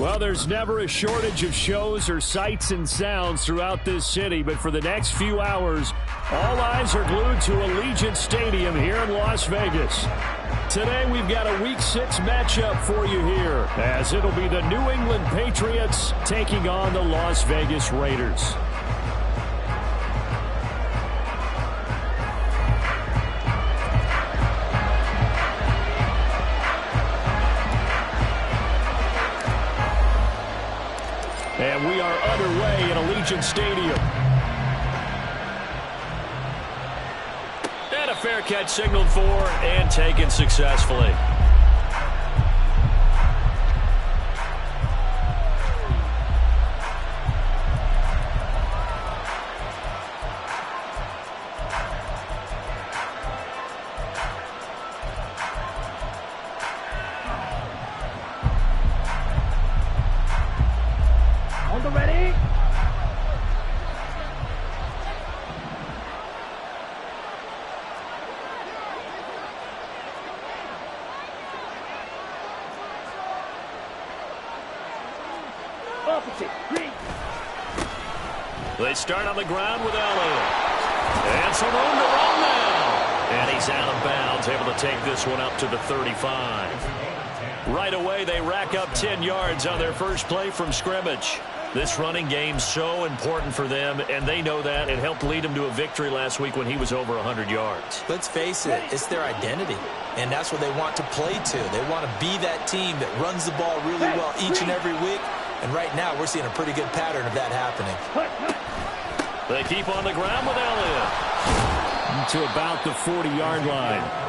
Well, there's never a shortage of shows or sights and sounds throughout this city, but for the next few hours, all eyes are glued to Allegiant Stadium here in Las Vegas. Today, we've got a Week 6 matchup for you here, as it'll be the New England Patriots taking on the Las Vegas Raiders. And we are underway at Allegiant Stadium. And a fair catch signaled for and taken successfully. Ready? Opposite. Green. They start on the ground with Elliott. And some room to run now. And he's out of bounds, able to take this one up to the 35. Right away, they rack up 10 yards on their first play from scrimmage. This running game's so important for them, and they know that. It helped lead them to a victory last week when he was over 100 yards. Let's face it, it's their identity, and that's what they want to play to. They want to be that team that runs the ball really well each and every week, and right now we're seeing a pretty good pattern of that happening. They keep on the ground with Elliott to about the 40-yard line.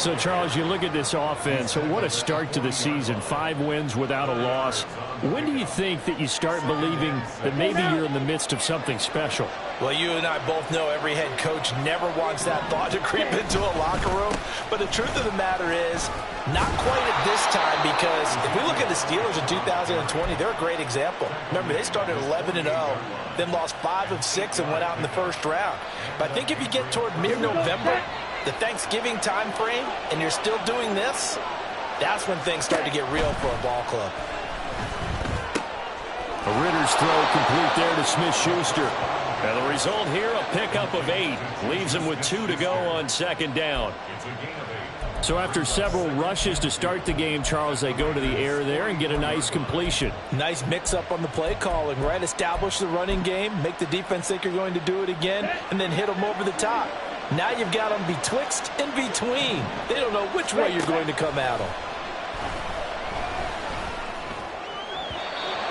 So, Charles, you look at this offense, so what a start to the season. 5 wins without a loss. When do you think that you start believing that maybe you're in the midst of something special? Well, you and I both know every head coach never wants that thought to creep into a locker room. But the truth of the matter is, not quite at this time, because if we look at the Steelers in 2020, they're a great example. Remember, they started 11-0, then lost 5 of 6 and went out in the first round. But I think if you get toward mid-November, the Thanksgiving time frame, and you're still doing this, that's when things start to get real for a ball club. A Ritter's throw complete there to Smith-Schuster. And the result here, a pickup of 8. Leaves him with 2 to go on second down. So after several rushes to start the game, Charles, they go to the air there and get a nice completion. Nice mix-up on the play calling, right? Establish the running game, make the defense think you're going to do it again, and then hit them over the top. Now you've got them betwixt and between. They don't know which way you're going to come at them.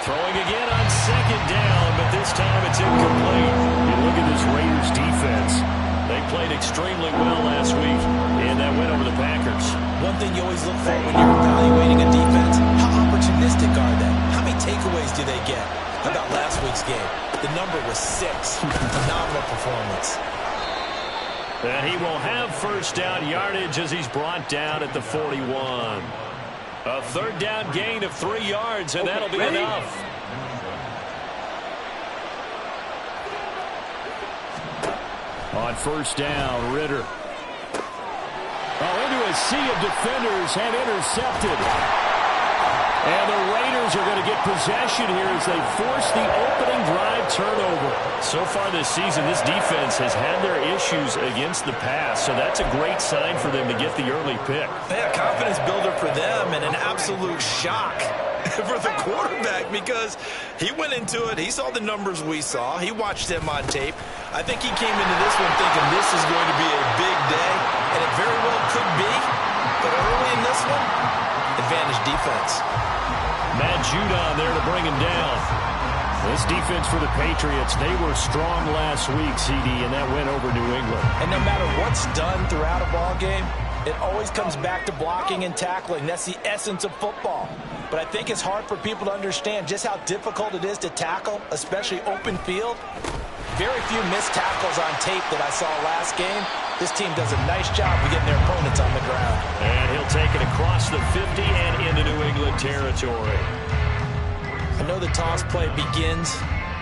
Throwing again on second down, but this time it's incomplete. You look at this Raiders defense. They played extremely well last week, and that went over the Packers. One thing you always look for when you're evaluating a defense, how opportunistic are they? How many takeaways do they get? How about last week's game? The number was 6. Phenomenal performance. And he will have first down yardage as he's brought down at the 41. A third down gain of 3 yards, and that'll be enough. On first down, Ritter. Into a sea of defenders and intercepted. And the Raiders are going to get possession here as they force the opening drive turnover. So far this season, this defense has had their issues against the pass, so that's a great sign for them to get the early pick. Yeah, confidence builder for them and an absolute shock for the quarterback because he went into it. He saw the numbers we saw. He watched them on tape. I think he came into this one thinking this is going to be a big day, and it very well could be. But early in this one, advantage defense. Matt Judon there to bring him down. This defense for the Patriots, they were strong last week, CD, and that went over New England. And no matter what's done throughout a ball game, it always comes back to blocking and tackling. That's the essence of football. But I think it's hard for people to understand just how difficult it is to tackle, especially open field. Very few missed tackles on tape that I saw last game. This team does a nice job of getting their opponents on the ground. And he'll take it across the 50 and into New England territory. I know the toss play begins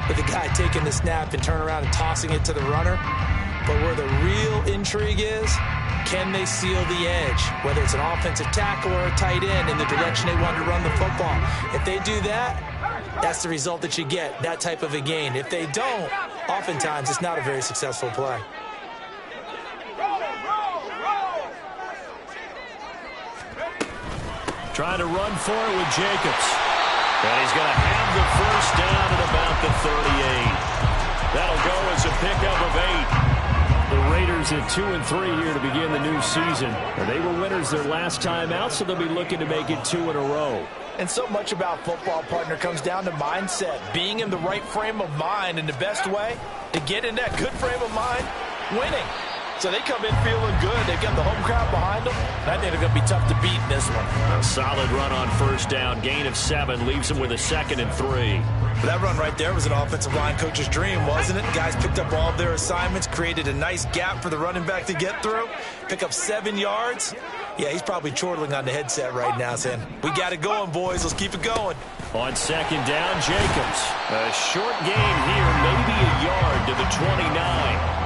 with the guy taking the snap and turn around and tossing it to the runner. But where the real intrigue is, can they seal the edge? Whether it's an offensive tackle or a tight end in the direction they want to run the football. If they do that, that's the result that you get, that type of a gain. If they don't, oftentimes it's not a very successful play. Trying to run for it with Jacobs. And he's going to have the first down at about the 38. That'll go as a pickup of 8. The Raiders at 2-3 here to begin the new season. They were winners their last time out, so they'll be looking to make it 2 in a row. And so much about football, partner, comes down to mindset. Being in the right frame of mind, and the best way to get in that good frame of mind, winning. So they come in feeling good. They've got the home crowd behind them. I think they're going to be tough to beat in this one. A solid run on first down. Gain of 7 leaves them with a 2nd and 3. That run right there was an offensive line coach's dream, wasn't it? Guys picked up all of their assignments, created a nice gap for the running back to get through, pick up 7 yards. Yeah, he's probably chortling on the headset right now saying, we got it going, boys. Let's keep it going. On 2nd down, Jacobs. A short gain here, maybe a yard to the 29.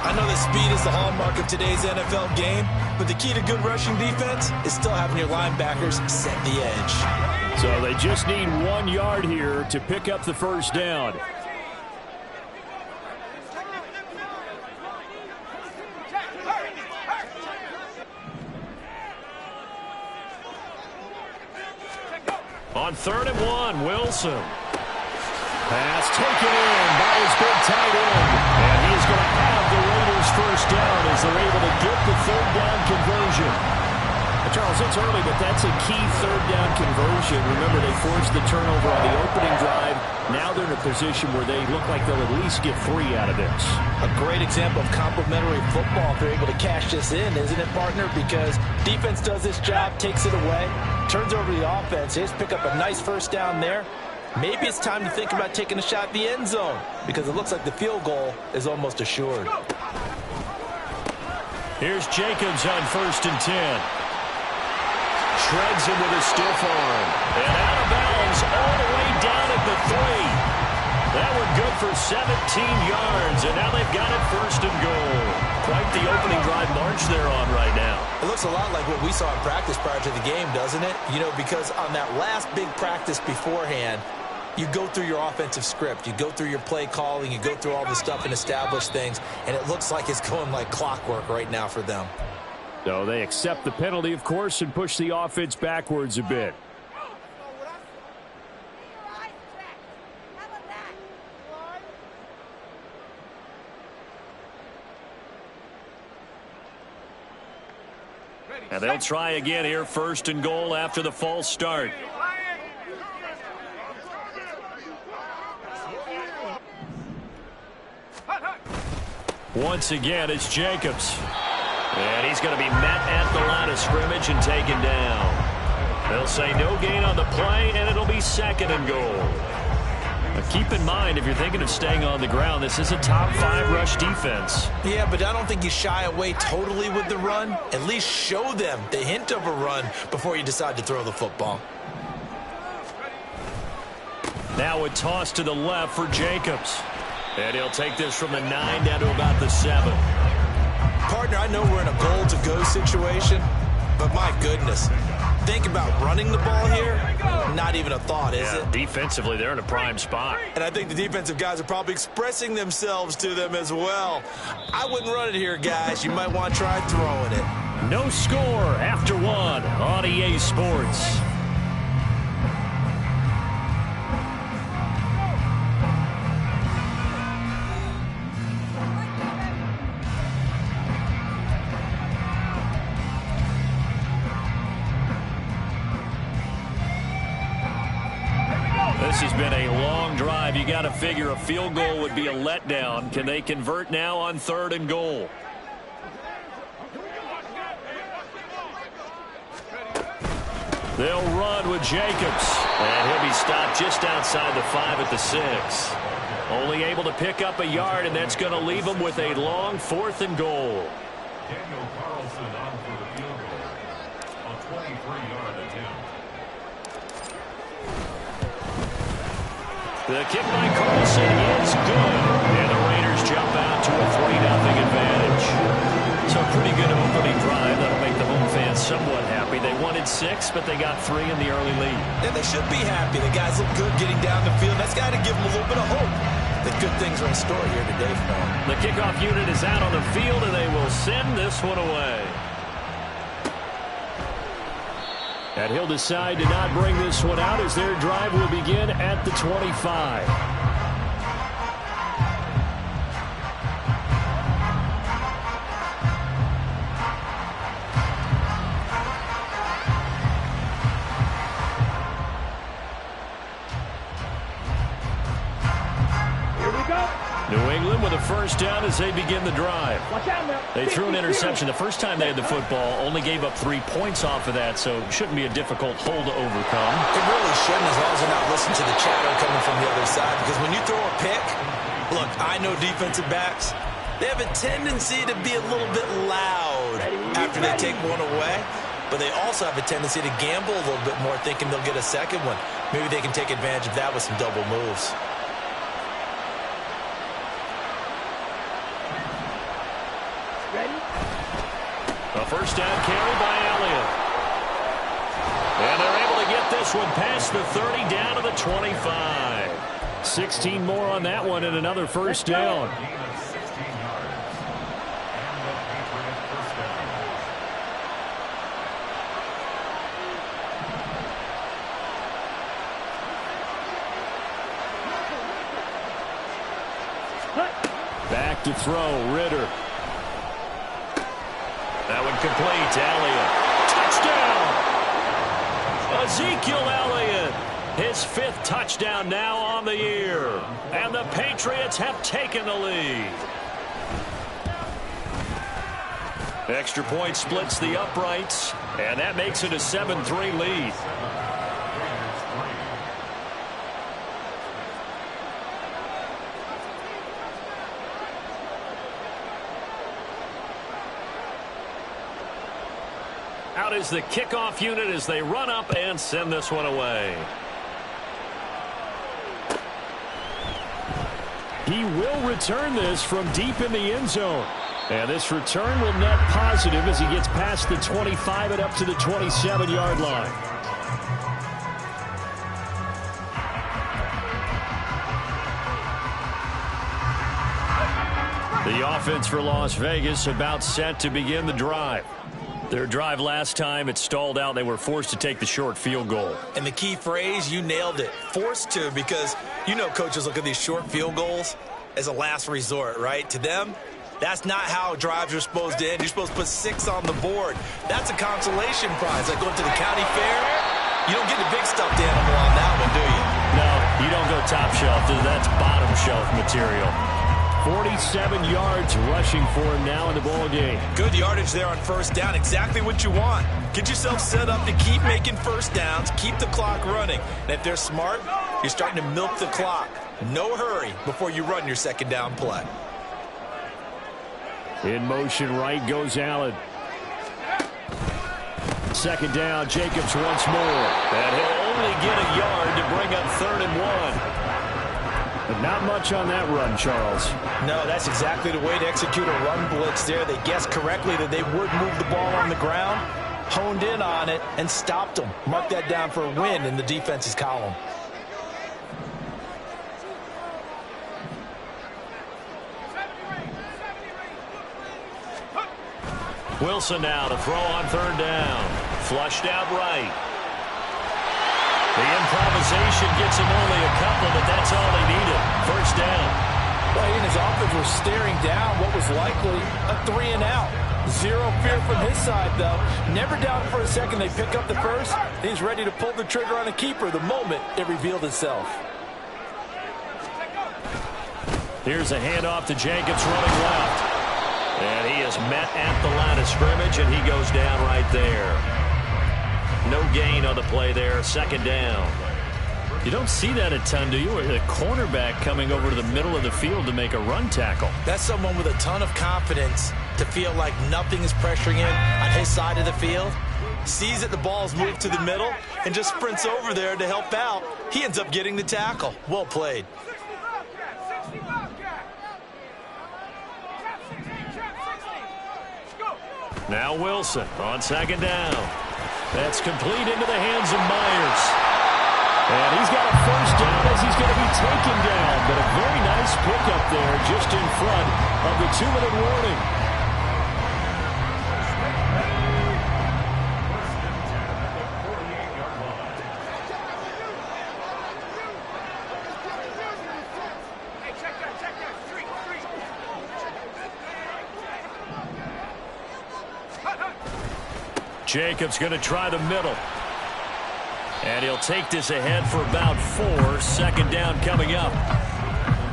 I know that speed is the hallmark of today's NFL game, but the key to good rushing defense is still having your linebackers set the edge. So they just need 1 yard here to pick up the first down. On 3rd and 1, Wilson. Pass taken in by his big tight end. And he's going to have the Raiders first down as they're able to get the 3rd down conversion. Charles, it's early, but that's a key 3rd down conversion. Remember, they forced the turnover on the opening drive. Now they're in a position where they look like they'll at least get 3 out of this. A great example of complementary football if they're able to cash this in, isn't it, partner? Because defense does this job, takes it away, turns over the offense. They just pick up a nice first down there. Maybe it's time to think about taking a shot at the end zone because it looks like the field goal is almost assured. Here's Jacobs on 1st and 10. Shreds him with a stiff arm. And out of bounds all the way down at the 3. That one good for 17 yards. And now they've got it 1st and goal. Quite the opening drive march they're on right now. It looks a lot like what we saw in practice prior to the game, doesn't it? You know, because on that last big practice beforehand, you go through your offensive script. You go through your play calling. You go through all the stuff and establish things. And it looks like it's going like clockwork right now for them. So they accept the penalty, of course, and push the offense backwards a bit. And they'll try again here, 1st and goal after the false start. Once again, it's Jacobs. And he's going to be met at the line of scrimmage and taken down. They'll say no gain on the play, and it'll be 2nd and goal. Now keep in mind, if you're thinking of staying on the ground, this is a top 5 rush defense. Yeah, but I don't think you shy away totally with the run. At least show them the hint of a run before you decide to throw the football. Now a toss to the left for Jacobs. And he'll take this from the 9 down to about the 7. Partner, I know we're in a goal-to-go situation, but my goodness, think about running the ball here. Not even a thought, is it? Defensively, they're in a prime spot. And I think the defensive guys are probably expressing themselves to them as well. I wouldn't run it here, guys. You might want to try throwing it. No score after 1 on EA Sports. This has been a long drive. You got to figure a field goal would be a letdown. Can they convert now on 3rd and goal? They'll run with Jacobs. And he'll be stopped just outside the 5 at the 6. Only able to pick up a yard, and that's going to leave him with a long 4th and goal. The kick by Carlson is good. And the Raiders jump out to a 3-0 6, but they got 3 in the early lead. And they should be happy. The guys look good getting down the field. That's got to give them a little bit of hope that good things are in store here today for them. The kickoff unit is out on the field, and they will send this one away. And he'll decide to not bring this one out as their drive will begin at the 25. New England with a first down as they begin the drive. They threw an interception the first time they had the football, only gave up 3 points off of that, so it shouldn't be a difficult hole to overcome. It really shouldn't, as long as they're not listening to the chatter coming from the other side, because when you throw a pick, look, I know defensive backs, they have a tendency to be a little bit loud after they take one away, but they also have a tendency to gamble a little bit more, thinking they'll get a second one. Maybe they can take advantage of that with some double moves. A first down carry by Elliott. And they're able to get this one past the 30 down to the 25. 16 more on that one and another first down. Back to throw, Ritter. That one complete. Elliott. Touchdown! Ezekiel Elliott. His 5th touchdown now on the year. And the Patriots have taken the lead. Extra point splits the uprights. And that makes it a 7-3 lead. Out is the kickoff unit as they run up and send this one away. He will return this from deep in the end zone. And this return will net positive as he gets past the 25 and up to the 27-yard line. The offense for Las Vegas about set to begin the drive. Their drive last time, it stalled out. They were forced to take the short field goal. And the key phrase, you nailed it. Forced to, because you know coaches look at these short field goals as a last resort, right? To them, that's not how drives are supposed to end. You're supposed to put 6 on the board. That's a consolation prize. Like going to the county fair, you don't get the big stuffed animal on that one, do you? No, you don't go top shelf. That's bottom shelf material. 47 yards rushing for him now in the ball game. Good yardage there on first down. Exactly what you want. Get yourself set up to keep making first downs, keep the clock running. And if they're smart, you're starting to milk the clock. No hurry before you run your second down play. In motion right goes Allen. Second down, Jacobs once more. And he'll only get a yard to bring up 3rd and 1. But not much on that run, Charles. No, that's exactly the way to execute a run blitz there. They guessed correctly that they would move the ball on the ground, honed in on it, and stopped them. Mark that down for a win in the defense's column. Wilson now to throw on 3rd down. Flushed out right. The improvisation gets him only a couple, but that's all they needed. First down. Well, he and his offense were staring down what was likely a 3 and out. Zero fear from his side, though. Never doubted for a second they pick up the first. He's ready to pull the trigger on a keeper the moment it revealed itself. Here's a handoff to Jacobs running left. And he is met at the line of scrimmage, and he goes down right there. No gain on the play there. Second down. You don't see that a ton, do you? A cornerback coming over to the middle of the field to make a run tackle. That's someone with a ton of confidence to feel like nothing is pressuring him on his side of the field. Sees that the ball's moved to the middle and just sprints over there to help out. He ends up getting the tackle. Well played. Now Wilson on second down. That's complete into the hands of Myers. And he's got a first down as he's going to be taken down. But a very nice pickup there just in front of the 2-minute warning. Jacobs going to try the middle. And he'll take this ahead for about 4. Second down coming up.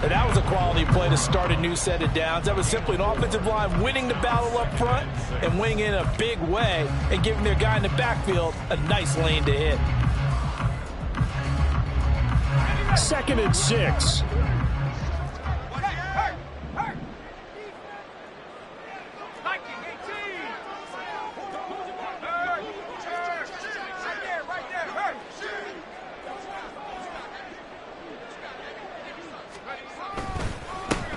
And that was a quality play to start a new set of downs. That was simply an offensive line winning the battle up front and winning in a big way and giving their guy in the backfield a nice lane to hit. 2nd and 6.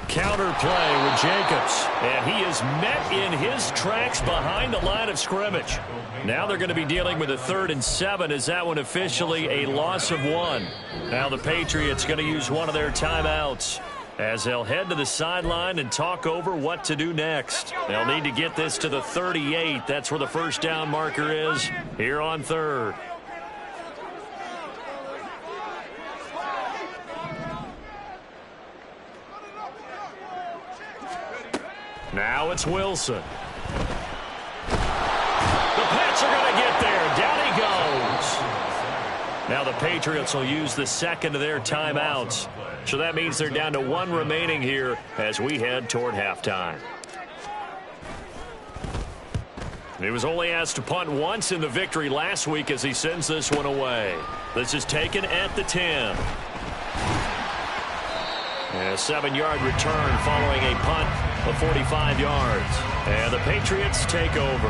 Counter play with Jacobs. And he is met in his tracks behind the line of scrimmage. Now they're going to be dealing with a 3rd and 7 as that one officially a loss of 1. Now the Patriots going to use one of their timeouts as they'll head to the sideline and talk over what to do next. They'll need to get this to the 38. That's where the first down marker is here on 3rd. Now it's Wilson. The Pats are going to get there. Down he goes. Now the Patriots will use the 2nd of their timeouts. So that means they're down to 1 remaining here as we head toward halftime. He was only asked to punt once in the victory last week as he sends this one away. This is taken at the 10. And a 7-yard return following a punt of 45 yards. And the Patriots take over.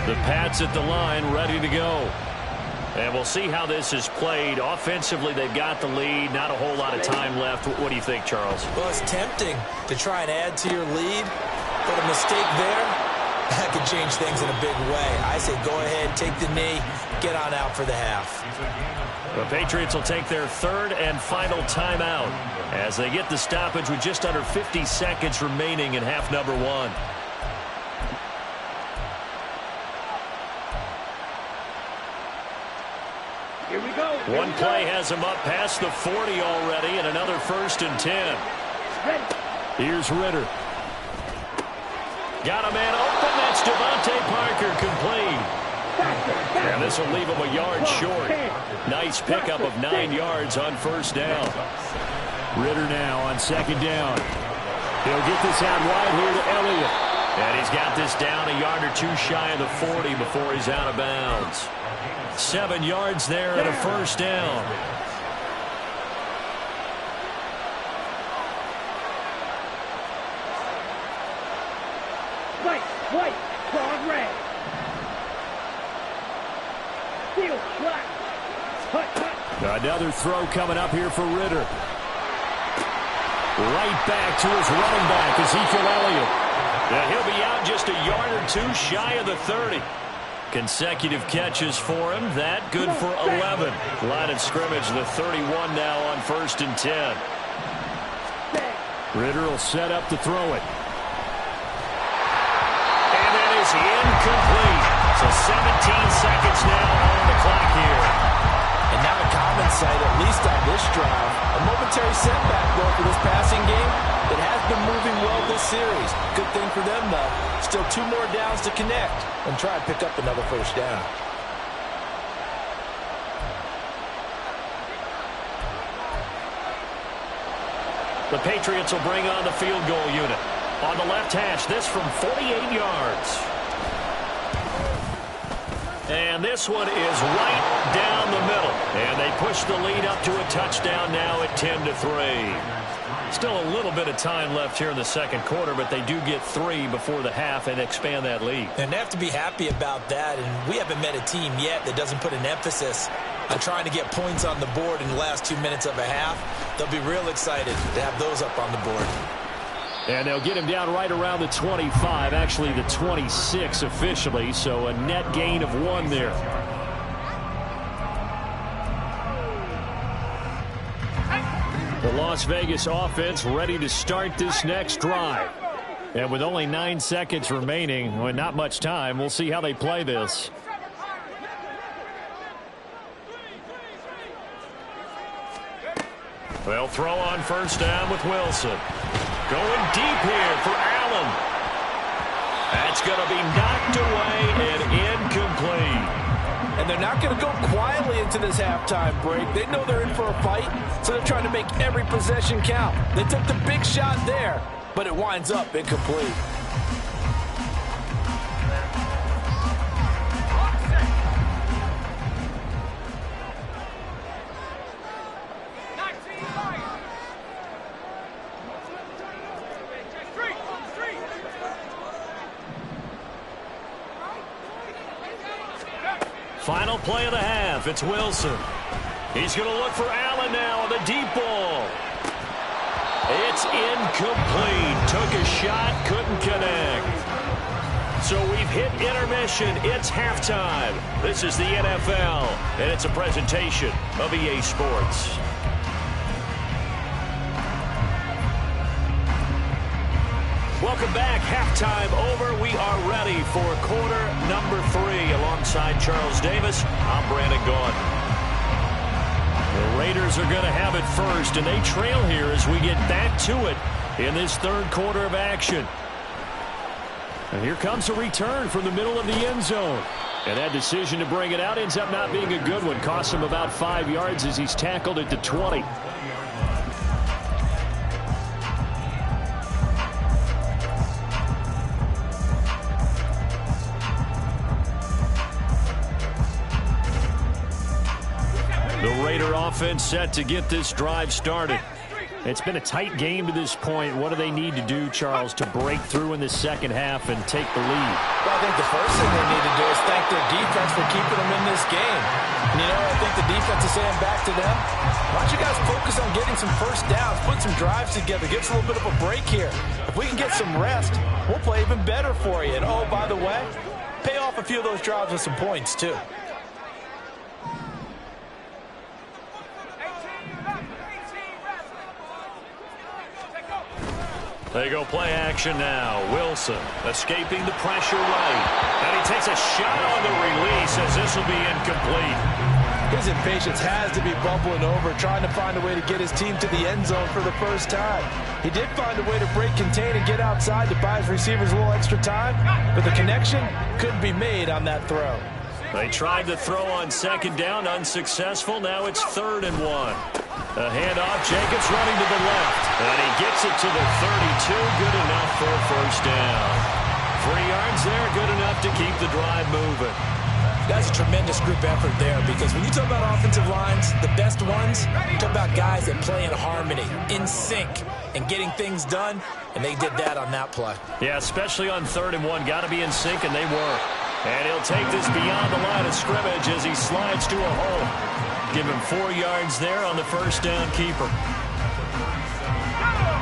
The Pats at the line, ready to go. And we'll see how this is played. Offensively, they've got the lead. Not a whole lot of time left. What do you think, Charles? Well, it's tempting to try and add to your lead, but a mistake there, that could change things in a big way. I say go ahead, take the knee, get on out for the half. The Patriots will take their 3rd and final timeout as they get the stoppage with just under 50 seconds remaining in half number 1. Here we go. One play has him up past the 40 already, and another 1st and 10. Here's Ritter. Got a man open. That's Devontae Parker complete. And this will leave him a yard short. Nice pickup of 9 yards on 1st down. Ritter now on 2nd down. He'll get this out wide here to Elliott. And he's got this down a yard or 2 shy of the 40 before he's out of bounds. 7 yards there and a 1st down. White, broad red. Steel flat. Another throw coming up here for Ritter. Right back to his running back, Ezekiel Elliott. Yeah, he'll be out just a yard or 2 shy of the 30. Consecutive catches for him. That good for 11. Line of scrimmage, the 31 now on 1st and 10. Ritter will set up to throw it. And that is incomplete. So 17 seconds now on the clock here. And now a common sight, at least on this drive. A momentary setback, though, for this passing game. It has been moving well this series. Good thing for them, though. Still 2 more downs to connect and try and pick up another 1st down. The Patriots will bring on the field goal unit. On the left hash, this from 48 yards. And this one is right down the middle. And they push the lead up to a touchdown now at 10-3. Still a little bit of time left here in the second quarter, but they do get 3 before the half and expand that lead. And they have to be happy about that, and we haven't met a team yet that doesn't put an emphasis on trying to get points on the board in the last 2 minutes of a half. They'll be real excited to have those up on the board. And they'll get him down right around the 25, actually the 26 officially, so a net gain of 1 there. The Las Vegas offense ready to start this next drive. And with only 9 seconds remaining, well, not much time, we'll see how they play this. They'll throw on first down with Wilson. Going deep here for Allen. That's going to be knocked away and incomplete. And they're not going to go quietly into this halftime break. They know they're in for a fight, so they're trying to make every possession count. They took the big shot there, but it winds up incomplete. Final play of the half. It's Wilson. He's going to look for Allen now on the deep ball. It's incomplete. Took a shot, couldn't connect. So we've hit intermission. It's halftime. This is the NFL, and it's a presentation of EA Sports. Welcome back. Halftime over. We are ready for quarter number 3. Alongside Charles Davis, I'm Brandon Gaudin. The Raiders are going to have it first, and they trail here as we get back to it in this third quarter of action. And here comes a return from the middle of the end zone. And that decision to bring it out ends up not being a good one. Costs him about 5 yards as he's tackled at the 20. The Raider offense set to get this drive started. It's been a tight game to this point. What do they need to do, Charles, to break through in the second half and take the lead? Well, I think the first thing they need to do is thank their defense for keeping them in this game. And, I think the defense is saying back to them, why don't you guys focus on getting some first downs, put some drives together, give us a little bit of a break here. If we can get some rest, we'll play even better for you. And, oh, by the way, pay off a few of those drives with some points, too. They go play action now. Wilson escaping the pressure right. And he takes a shot on the release as this will be incomplete. His impatience has to be bubbling over, trying to find a way to get his team to the end zone for the first time. He did find a way to break, contain, and get outside to buy his receivers a little extra time, but the connection couldn't be made on that throw. They tried to throw on second down, unsuccessful. Now it's 3rd and 1. A handoff, Jacobs running to the left. And he gets it to the 32, good enough for a first down. 3 yards there, good enough to keep the drive moving. That's a tremendous group effort there, because when you talk about offensive lines, the best ones, you talk about guys that play in harmony, in sync, and getting things done, and they did that on that play. Yeah, especially on 3rd and 1. Got to be in sync, and they were. And he'll take this beyond the line of scrimmage as he slides to a hole. Give him 4 yards there on the first down keeper.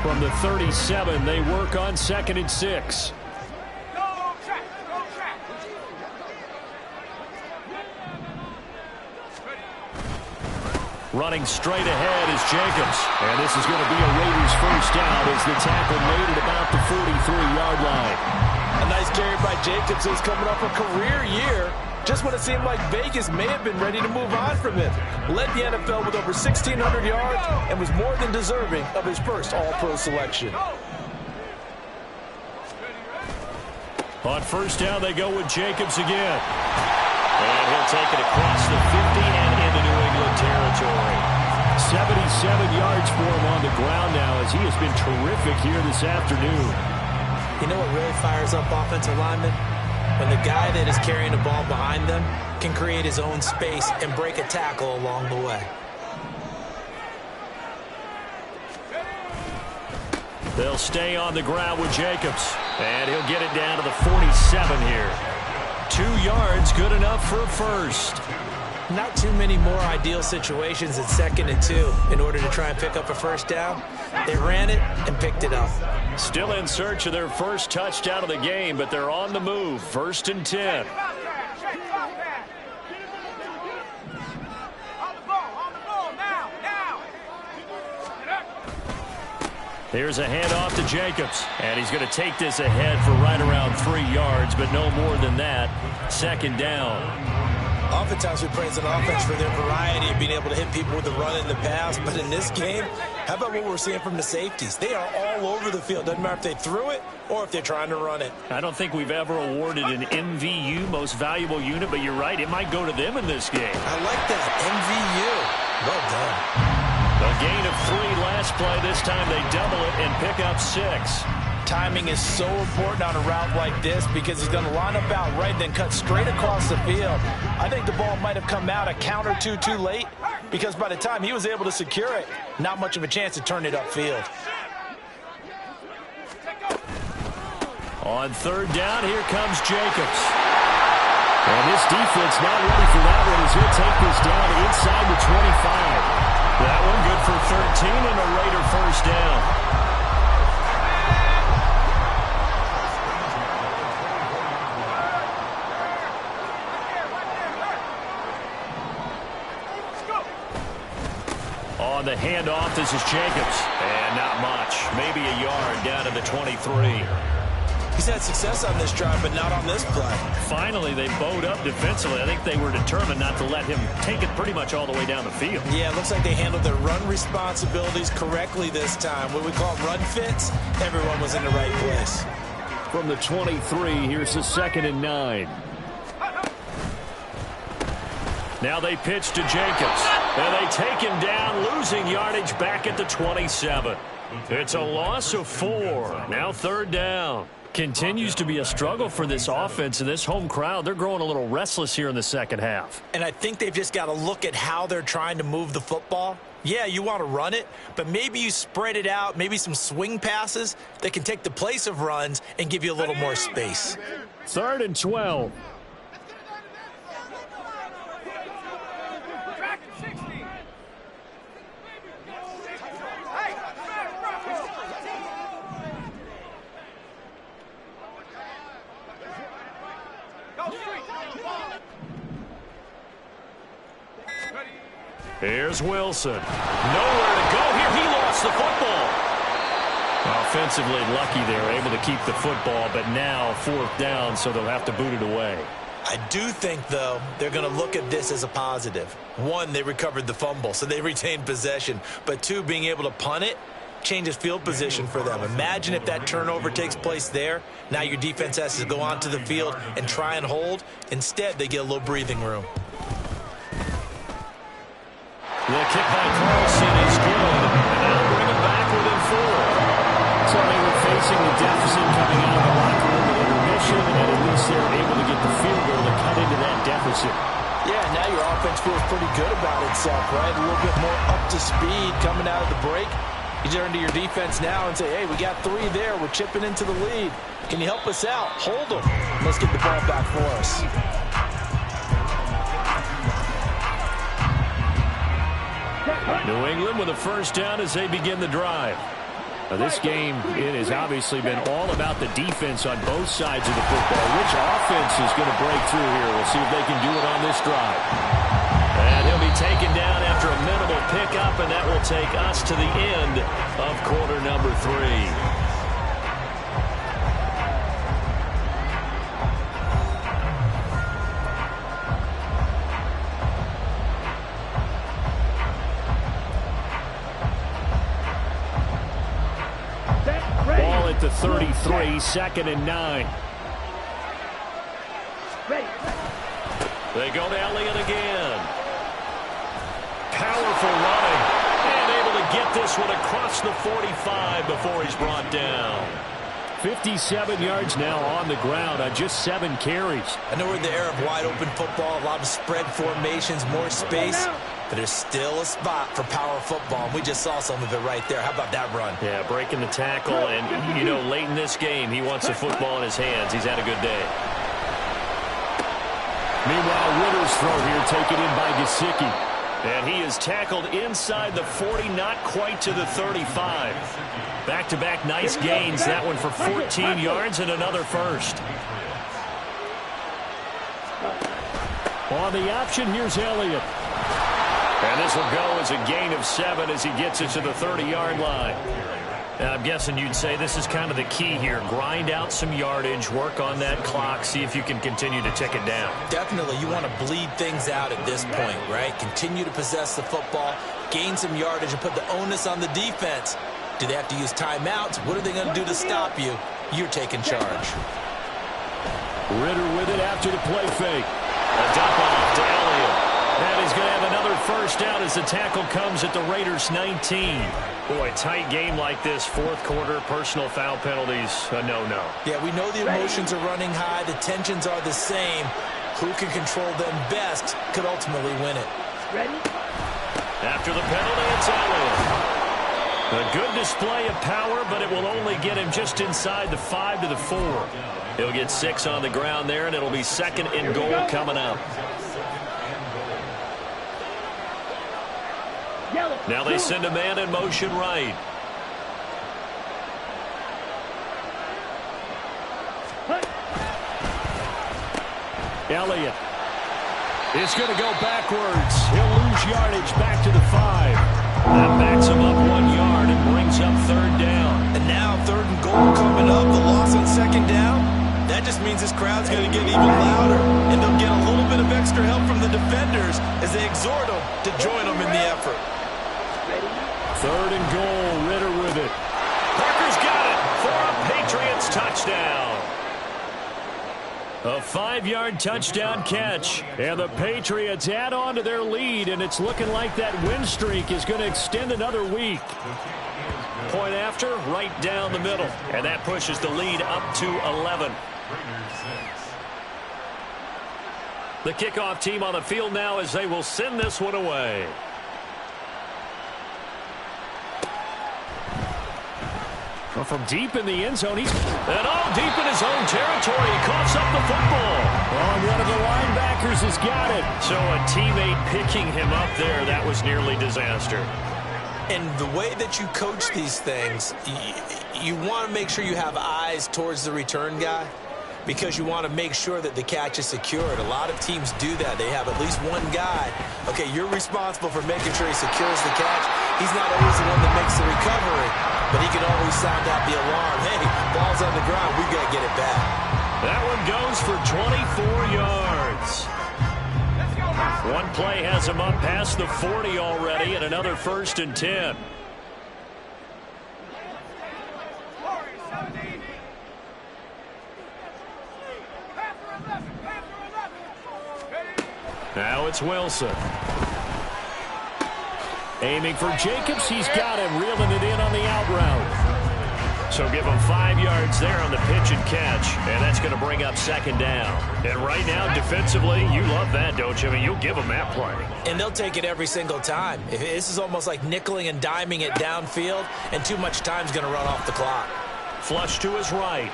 From the 37, they work on 2nd and 6. Running straight ahead is Jacobs. And this is going to be a Raiders first down as the tackle made at about the 43-yard line. A nice carry by Jacobs, who's coming off a career year. Just when it seemed like Vegas may have been ready to move on from him. Led the NFL with over 1,600 yards and was more than deserving of his first All-Pro selection. On first down, they go with Jacobs again. And he'll take it across the 50 and into New England territory. 77 yards for him on the ground now as he has been terrific here this afternoon. You know what really fires up offensive linemen? When the guy that is carrying the ball behind them can create his own space and break a tackle along the way. They'll stay on the ground with Jacobs. And he'll get it down to the 47 here. 2 yards, good enough for a first. Not too many more ideal situations at 2nd and 2 in order to try and pick up a first down. They ran it and picked it up. Still in search of their first touchdown of the game, but they're on the move. 1st and 10. Here's a handoff to Jacobs, and he's going to take this ahead for right around 3 yards, but no more than that. 2nd down. Oftentimes we praise an offense for their variety of being able to hit people with the run in the pass, but in this game, how about what we're seeing from the safeties? They are all over the field. Doesn't matter if they threw it or if they're trying to run it. I don't think we've ever awarded an MVU, most valuable unit, but you're right, it might go to them in this game. I like that, MVU. Well done. A gain of 3 last play. This time they double it and pick up 6. Timing is so important on a route like this because he's going to line up out right and then cut straight across the field. I think the ball might have come out a count or two too late because by the time he was able to secure it, not much of a chance to turn it upfield. On 3rd down, here comes Jacobs. And this defense not ready for that one as he'll take this down inside the 25. That one good for 13 and a Raider first down. On the handoff, this is Jacobs. And not much. Maybe a yard down to the 23. He's had success on this drive, but not on this play. Finally, they bowed up defensively. I think they were determined not to let him take it pretty much all the way down the field. Yeah, it looks like they handled their run responsibilities correctly this time. What we call run fits, everyone was in the right place. From the 23, here's the 2nd and 9. Now they pitch to Jacobs. And they take him down, losing yardage back at the 27. It's a loss of 4. Now 3rd down. Continues to be a struggle for this offense and this home crowd. They're growing a little restless here in the second half. And I think they've just got to look at how they're trying to move the football. Yeah, you want to run it, but maybe you spread it out, maybe some swing passes that can take the place of runs and give you a little more space. 3rd and 12. Here's Wilson. Nowhere to go here. He lost the football. Offensively lucky they're able to keep the football, but now 4th down, so they'll have to boot it away. I do think, though, they're going to look at this as a positive. 1, they recovered the fumble, so they retained possession. But 2, being able to punt it changes field position for them. Imagine if that turnover takes place there. Now your defense has to go onto the field and try and hold. Instead, they get a little breathing room. The kick by Carlson is good, and that'll bring it back within 4. So they were facing the deficit coming out of the locker room at intermission, and at least they're able to get the field goal to cut into that deficit. Yeah, now your offense feels pretty good about itself, right? A little bit more up to speed coming out of the break. You turn to your defense now and say, hey, we got 3 there. We're chipping into the lead. Can you help us out? Hold them. Let's get the ball back for us. New England with a first down as they begin the drive. Now this game, it has obviously been all about the defense on both sides of the football. Which offense is going to break through here? We'll see if they can do it on this drive. And he'll be taken down after a minimal pickup, and that will take us to the end of quarter number 3. Ball at the 33, 2nd and 9. They go to Elliott again. Powerful running. And able to get this one across the 45 before he's brought down. 57 yards now on the ground on just 7 carries. I know we're in the era of wide open football, a lot of spread formations, more space. But there's still a spot for power football, and we just saw some of it right there. How about that run? Yeah, breaking the tackle, and, you know, late in this game, he wants the football in his hands. He's had a good day. Meanwhile, Ritter's throw here taken in by Gesicki. And he is tackled inside the 40, not quite to the 35. Back-to-back nice gains. That one for 14 yards and another first. On the option, here's Elliott. And this will go as a gain of 7 as he gets it to the 30-yard line. And I'm guessing you'd say this is kind of the key here. Grind out some yardage, work on that clock, see if you can continue to tick it down. Definitely, you want to bleed things out at this point, right? Continue to possess the football, gain some yardage, and put the onus on the defense. Do they have to use timeouts? What are they going to do to stop you? You're taking charge. Ritter with it after the play fake. A dump off to Elliott. And he's going to have another first down as the tackle comes at the Raiders' 19. Boy, tight game like this, fourth quarter, personal foul penalties, a no-no. Yeah, we know the emotions are running high. The tensions are the same. Who can control them best could ultimately win it. Ready? After the penalty, it's Elliott. A good display of power, but it will only get him just inside the 5 to the 4. He'll get 6 on the ground there, and it'll be second and goal coming up. Now they send a man in motion right. Elliott is going to go backwards. He'll lose yardage back to the 5. That backs him up 1 yard and brings up third down. And now third and goal coming up. The loss on second down. That just means this crowd's going to get even louder. And they'll get a little bit of extra help from the defenders as they exhort them to join them in the effort. Third and goal, Ritter with it. Parker's got it for a Patriots touchdown. A 5-yard touchdown catch. And the Patriots add on to their lead, and it's looking like that win streak is going to extend another week. Point after, right down the middle. And that pushes the lead up to 11. The kickoff team on the field now as they will send this one away. Well, from deep in the end zone, he's and all deep in his own territory. He coughs up the football. Oh, one of the linebackers has got it. So a teammate picking him up there, that was nearly disaster. And the way that you coach these things, you want to make sure you have eyes towards the return guy because you want to make sure that the catch is secured. A lot of teams do that. They have at least one guy. Okay, you're responsible for making sure he secures the catch. He's not always the one that makes the recovery, but he can always sound out the alarm. Hey, ball's on the ground. We've got to get it back. That one goes for 24 yards. One play has him up past the 40 already, and another first and 10. Now it's Wilson. Aiming for Jacobs. He's got him, reeling it in on the out route. So give him 5 yards there on the pitch and catch, and that's going to bring up second down. And right now, defensively, you love that, don't you? I mean, you'll give them that play. And they'll take it every single time. This is almost like nickeling and diming it downfield, and too much time's going to run off the clock. Flush to his right.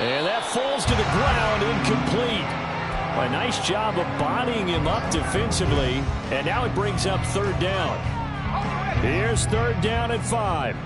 And that falls to the ground, incomplete. A nice job of bodying him up defensively, and now it brings up third down. Here's third down at 5.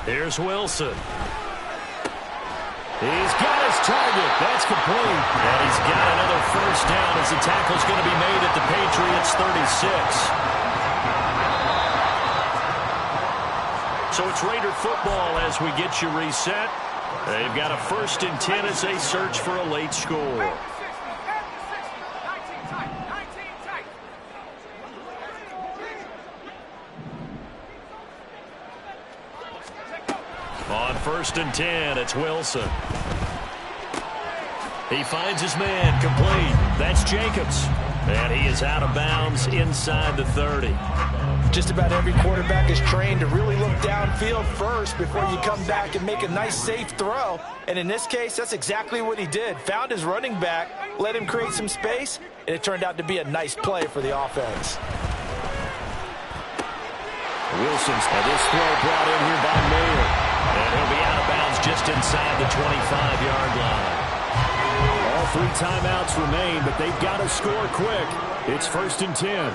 Here's Wilson. He's got his target. That's complete. And he's got another first down as the tackle's going to be made at the Patriots' 36. So it's Raider football as we get you reset. They've got a first and 10 as they search for a late score. On first and 10, it's Wilson. He finds his man, complete. That's Jacobs. And he is out of bounds inside the 30. Just about every quarterback is trained to really look downfield first before you come back and make a nice, safe throw. And in this case, that's exactly what he did. Found his running back, let him create some space, and it turned out to be a nice play for the offense. Wilson's had this throw brought in here by Mayer. And he'll be out of bounds just inside the 25-yard line. All 3 timeouts remain, but they've got to score quick. It's 1st and 10.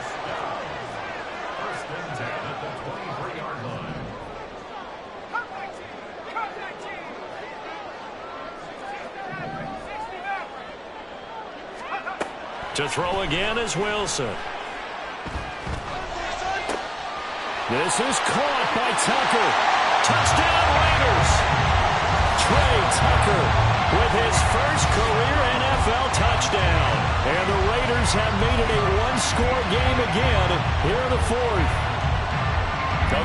To throw again is Wilson. This is caught by Tucker. Touchdown Raiders. Trey Tucker with his first career NFL touchdown. And the Raiders have made it a one-score game again here in the 4th.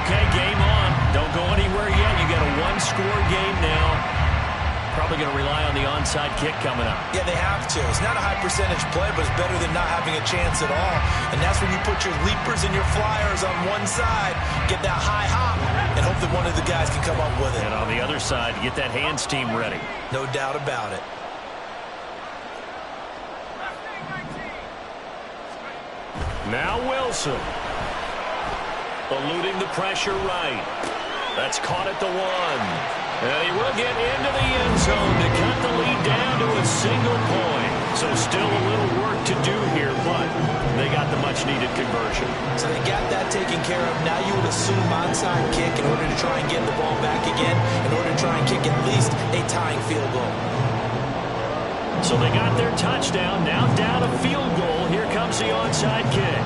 Okay, game on. Don't go anywhere yet. You got a one-score game now. Probably going to rely on the onside kick coming up. Yeah, they have to. It's not a high percentage play, but it's better than not having a chance at all. And that's when you put your leapers and your flyers on one side, get that high hop, and hope that one of the guys can come up with it. And on the other side, get that hands team ready. No doubt about it. Now Wilson. Eluding the pressure right. That's caught at the 1. And he will get into the end zone to cut the lead down to a single point. So still a little work to do here, but they got the much-needed conversion. So they got that taken care of. Now you would assume onside kick in order to try and get the ball back again, in order to try and kick at least a tying field goal. So they got their touchdown. Now down a field goal. Here comes the onside kick.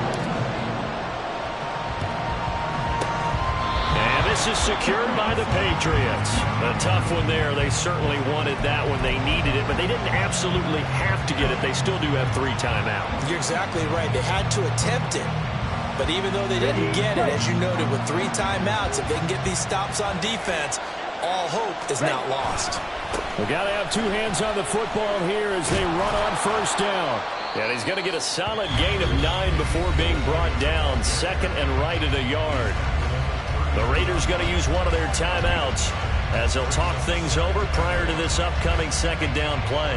This is secured by the Patriots. A tough one there. They certainly wanted that when they needed it, but they didn't absolutely have to get it. They still do have 3 timeouts. You're exactly right. They had to attempt it. But even though they didn't get it, as you noted, with 3 timeouts, if they can get these stops on defense, all hope is not lost. We've got to have 2 hands on the football here as they run on 1st down. And he's going to get a solid gain of 9 before being brought down. 2nd and right at a yard. The Raiders going to use one of their timeouts as they'll talk things over prior to this upcoming 2nd down play.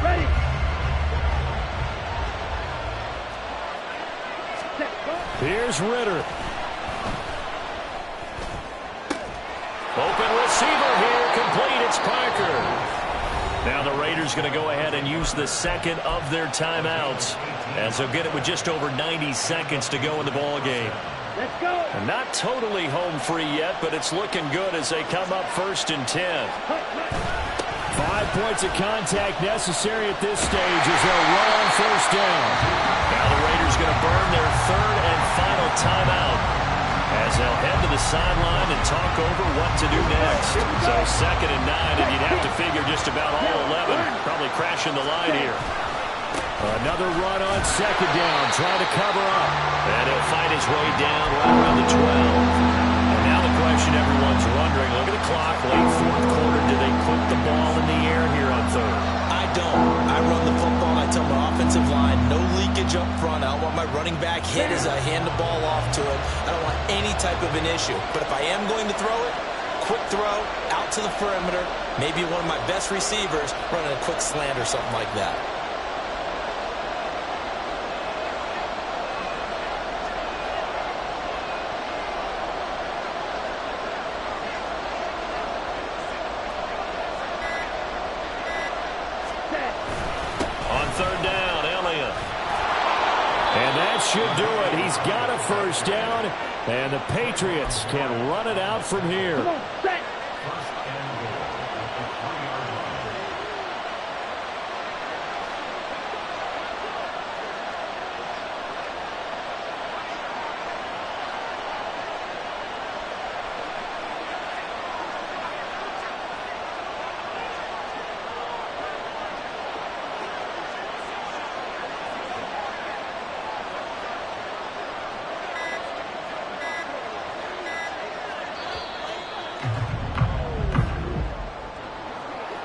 Ready. Here's Ritter. Open receiver here, complete. It's Parker. Now the Raiders going to go ahead and use the 2nd of their timeouts as they'll get it with just over 90 seconds to go in the ball game. Let's go. And not totally home free yet, but it's looking good as they come up 1st and 10. 5 points of contact necessary at this stage as they'll run on 1st down. Now the Raiders going to burn their 3rd and final timeout as they'll head to the sideline and talk over what to do next. So 2nd and 9, and you'd have to figure just about all 11 probably crashing the line here. Another run on 2nd down, trying to cover up. And he'll fight his way down right around the 12. And now the question everyone's wondering, look at the clock, late 4th quarter, do they put the ball in the air here on 3rd? I don't. I run the football. I tell my offensive line, no leakage up front. I don't want my running back hit as I hand the ball off to him. I don't want any type of an issue. But if I am going to throw it, quick throw, out to the perimeter, maybe one of my best receivers running a quick slant or something like that. Should do it. He's got a 1st down, and the Patriots can run it out from here. Come on, set.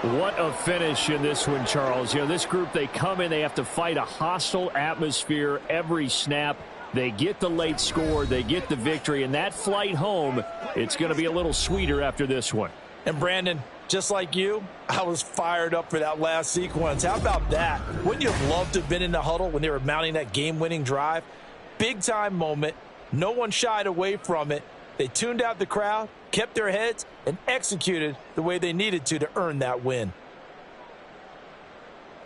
What a finish in this one, Charles. You know, this group, they come in, they have to fight a hostile atmosphere every snap. They get the late score, they get the victory, and that flight home, it's going to be a little sweeter after this one. And Brandon, just like you, I was fired up for that last sequence. How about that? Wouldn't you have loved to have been in the huddle when they were mounting that game-winning drive? Big-time moment. No one shied away from it. They tuned out the crowd, kept their heads, and executed the way they needed to earn that win.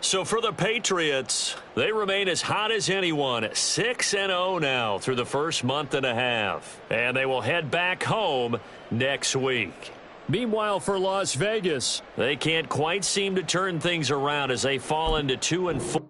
So for the Patriots, they remain as hot as anyone, 6-0 now through the first month and a half. And they will head back home next week. Meanwhile, for Las Vegas, they can't quite seem to turn things around as they fall into 2-4.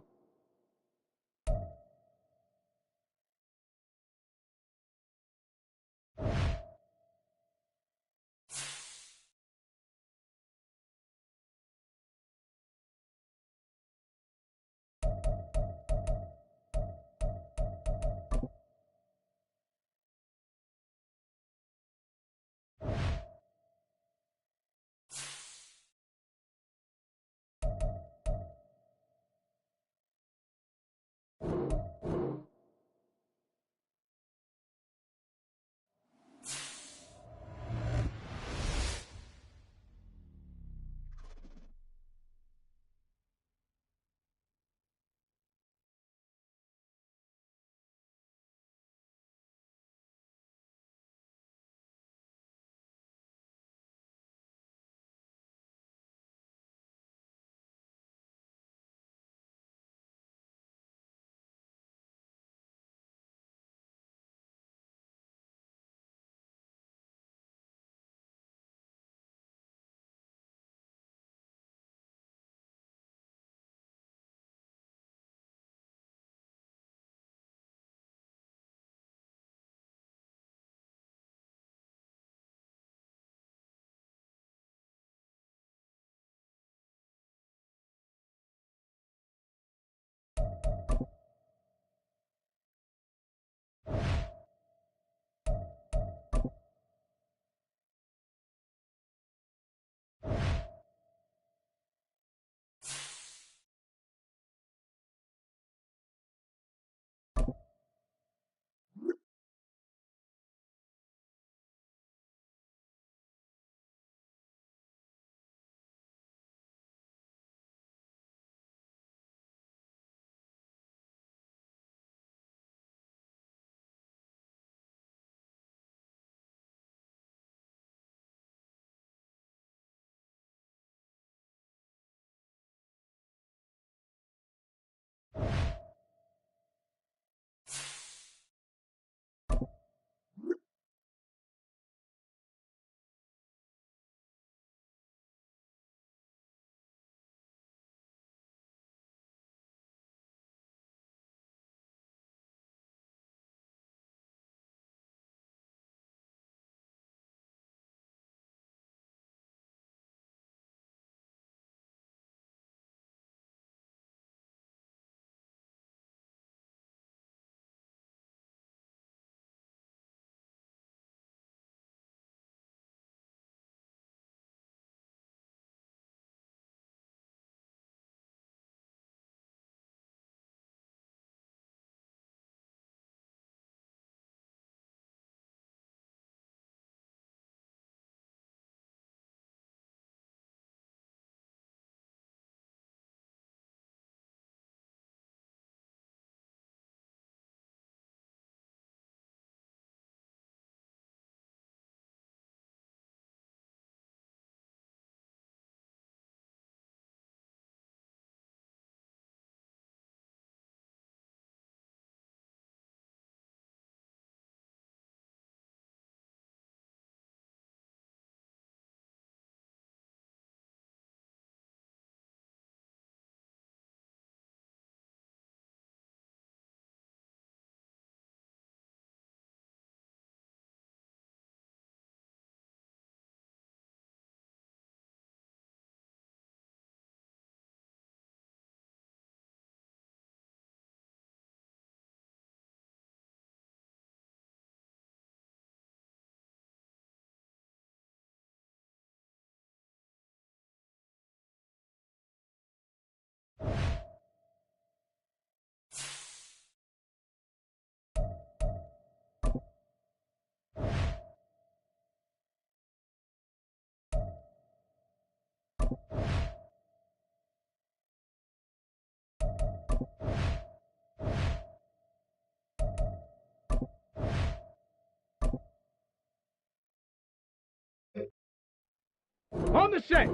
On the set.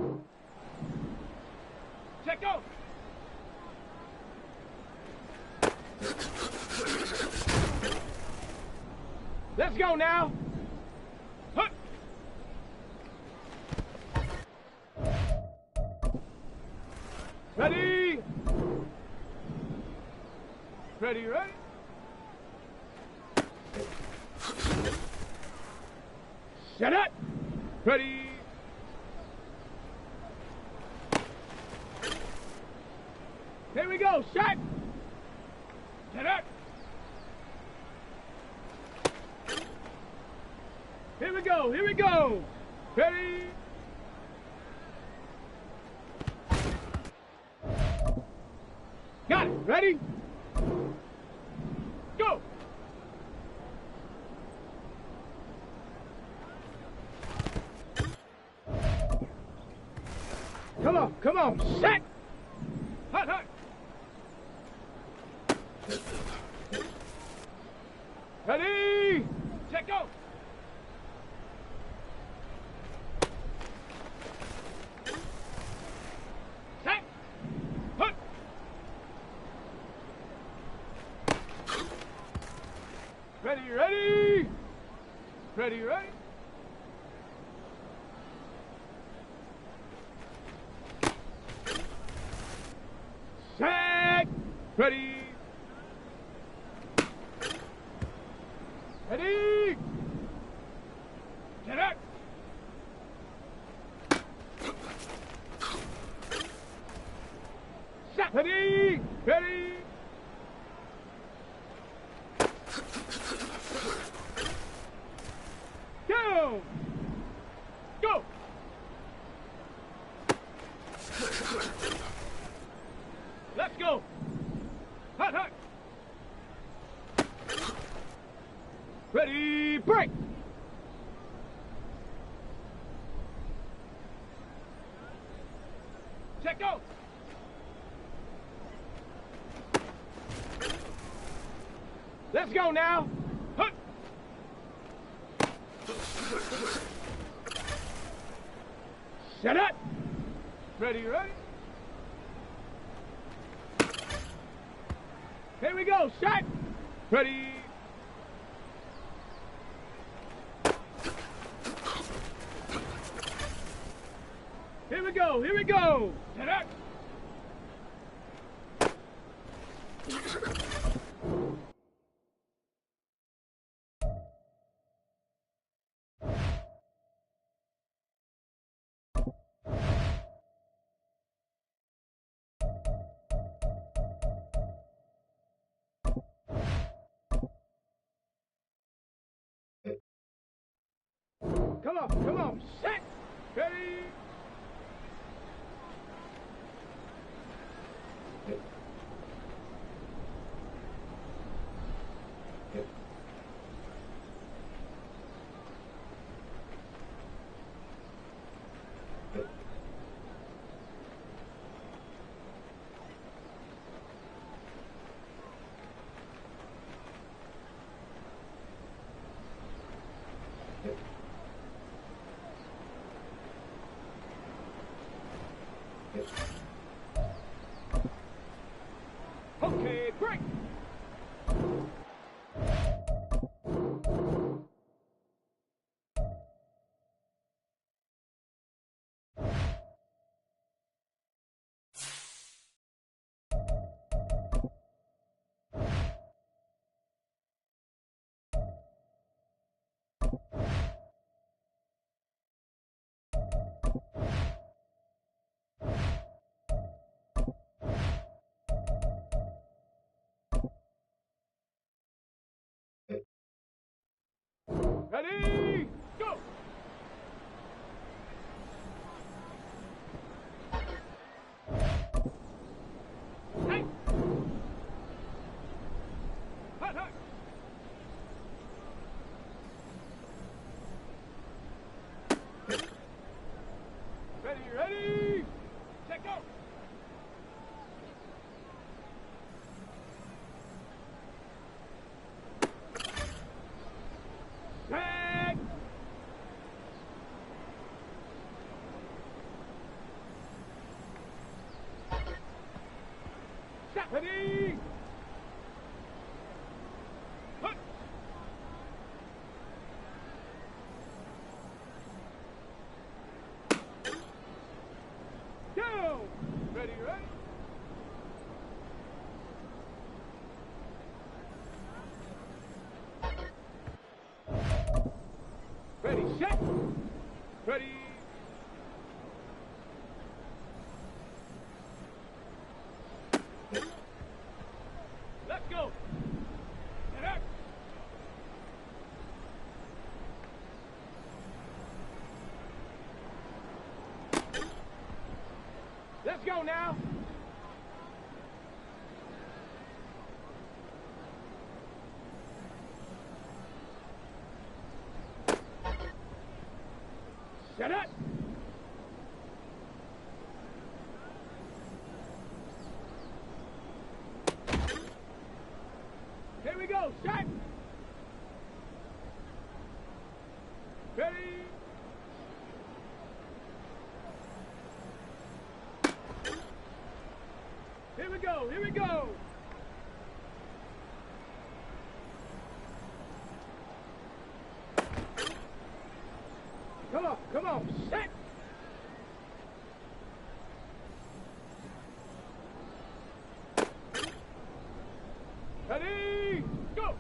Check go. Let's go now. Hup. Ready. Ready, ready. Set up. Ready. Here we go. Set. Set up. Here we go. Here we go. Ready. Got it. Ready. Go. Come on. Come on. Set. Hut, hut. Ready. Set, go. Set. Hut. Ready, ready. Ready, ready. Set. Ready. Ready. Set up. Set. Ready. Ready. Go. Go. Let's go. Hut, hut. Ready, break. Check go. Let's go now. Hut. Set up. Ready, ready. Here we go. Set. Ready. Here we go. Here we go. Set up. Come on, come on, set, ready. Okay, break. Ready, go! Hey! Hut, hut! Ready, ready! Check go! Set! Ready, set. Ready. Let's go. Get up. Let's go now. Set up. Here we go. Set. Ready. Here we go. Here we go. Come on. Come on. Set. Ready. Go.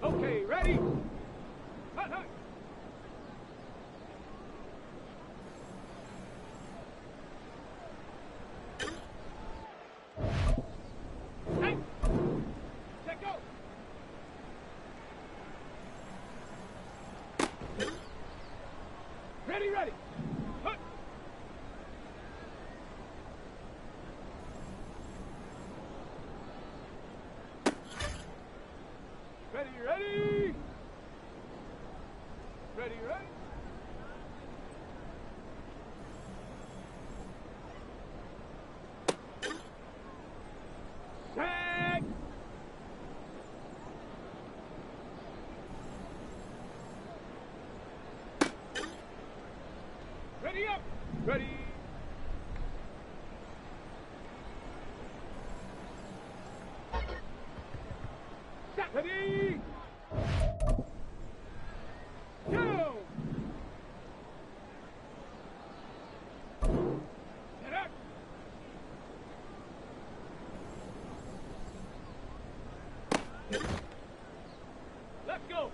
Okay. Ready. Hut, hut. Hey. Let go. Ready, ready. Hut. Ready, ready. Ready, ready. Set. Ready up. Ready. Set. Ready. Go. Get up. Let's go.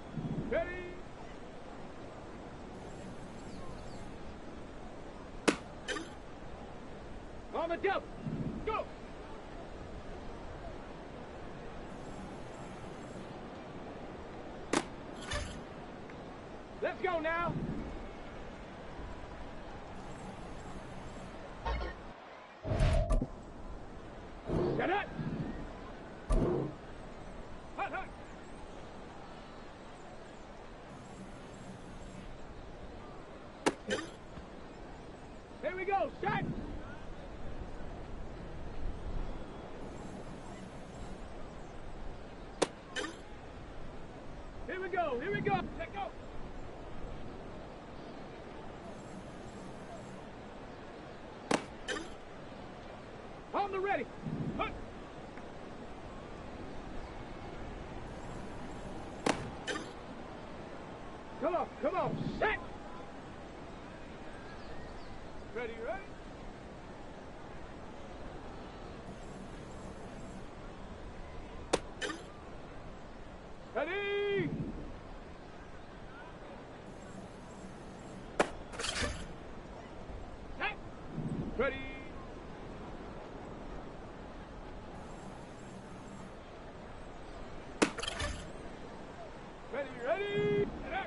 Ready. On the jump. Go. Let's go now. Set up. Hut, hut. Here we go. Set. Here we go. Here we go. Let go. On the ready. Hut. Come on. Come on. Set. Ready, ready. Ready. Set. Ready. Ready, ready. Get up.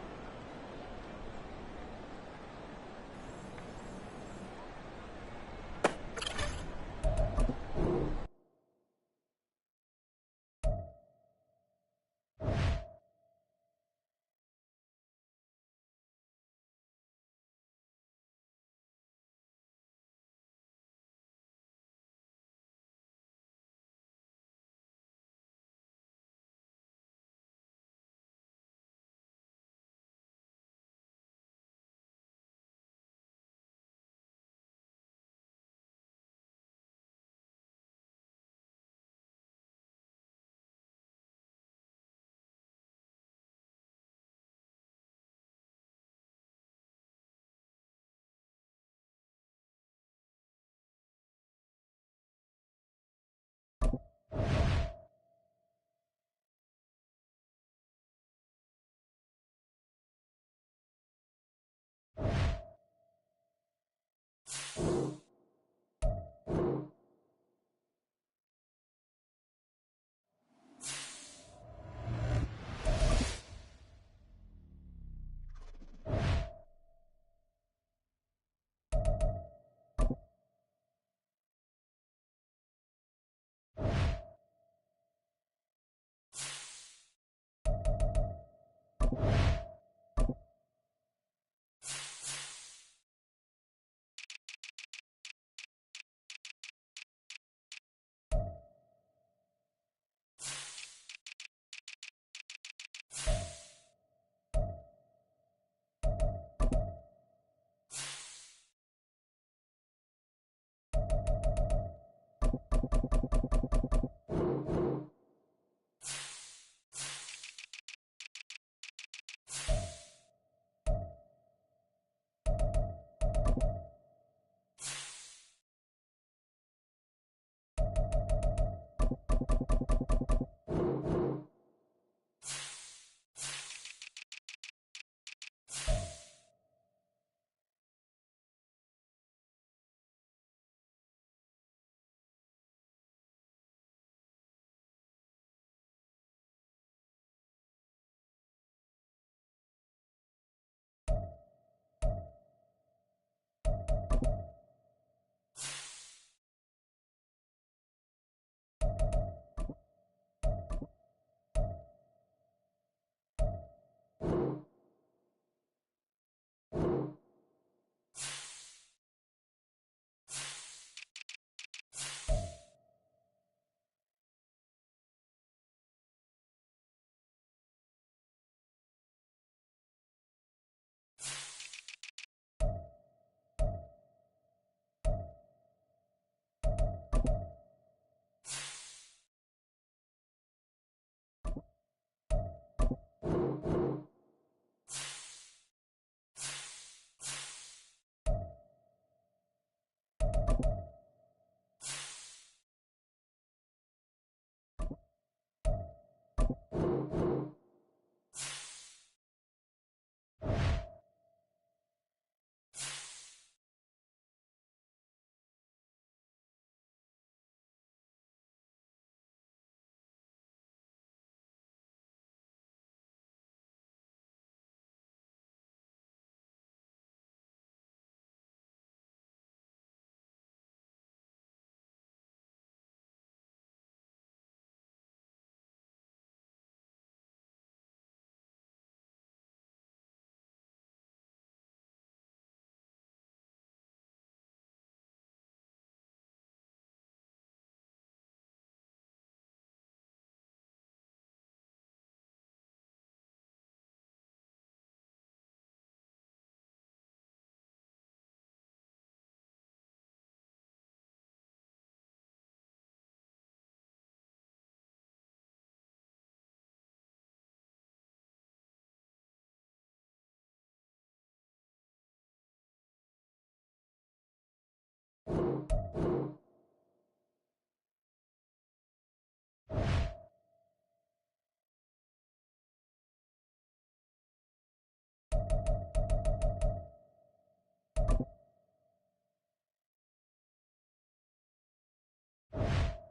go.